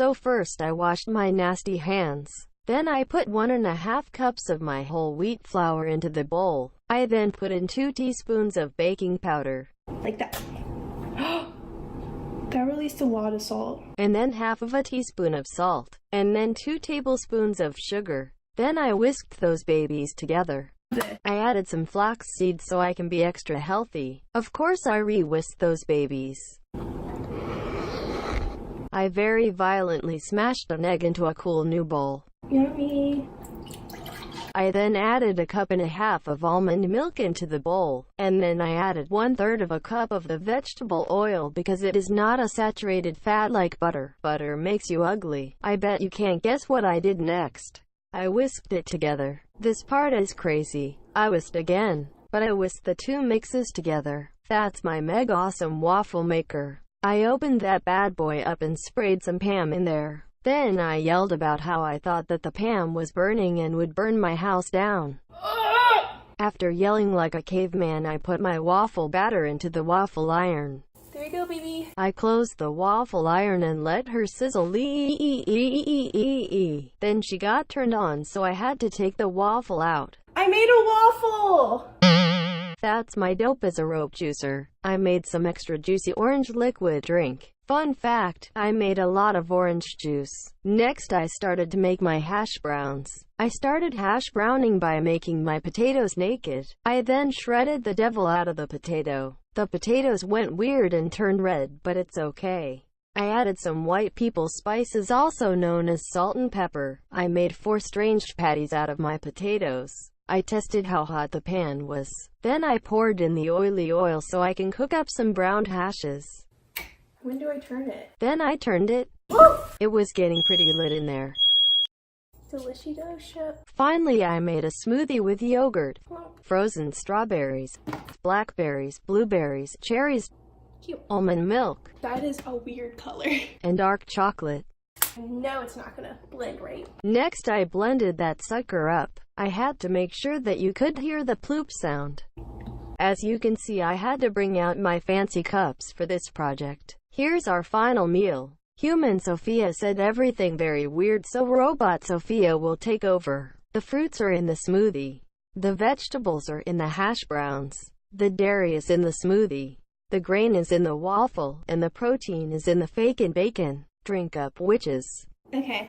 So first I washed my nasty hands. Then I put 1.5 cups of my whole wheat flour into the bowl. I then put in 2 teaspoons of baking powder. Like that. That released a lot of salt. And then half of a teaspoon of salt. And then 2 tablespoons of sugar. Then I whisked those babies together. I added some flax seeds so I can be extra healthy. Of course I re-whisked those babies. I very violently smashed an egg into a cool new bowl. Yummy. I then added 1.5 cups of almond milk into the bowl, and then I added 1/3 of a cup of the vegetable oil because it is not a saturated fat like butter. Butter makes you ugly. I bet you can't guess what I did next. I whisked it together. This part is crazy. I whisked again, but I whisked the 2 mixes together. That's my mega awesome waffle maker. I opened that bad boy up and sprayed some Pam in there. Then I yelled about how I thought that the Pam was burning and would burn my house down. After yelling like a caveman, I put my waffle batter into the waffle iron. There you go, baby. I closed the waffle iron and let her sizzle. Then she got turned on, so I had to take the waffle out. I made a waffle! That's my dope as a rope juicer. I made some extra juicy orange liquid drink. Fun fact, I made a lot of orange juice. Next I started to make my hash browns. I started hash browning by making my potatoes naked. I then shredded the devil out of the potato. The potatoes went weird and turned red, but it's okay. I added some white people spices, also known as salt and pepper. I made 4 strange patties out of my potatoes. I tested how hot the pan was. Then I poured in the oily oil so I can cook up some browned hashes. When do I turn it? Then I turned it. It was getting pretty lit in there. Delicious. Finally, I made a smoothie with yogurt, frozen strawberries, blackberries, blueberries, cherries, Cute. almond milk, That is a weird color. and dark chocolate. No, it's not gonna blend right. Next, I blended that sucker up. I had to make sure that you could hear the ploop sound. As you can see, I had to bring out my fancy cups for this project. Here's our final meal. Human Sophia said everything very weird, so Robot Sophia will take over. The fruits are in the smoothie. The vegetables are in the hash browns. The dairy is in the smoothie. The grain is in the waffle. And the protein is in the fake and bacon. Drink up, witches. Okay.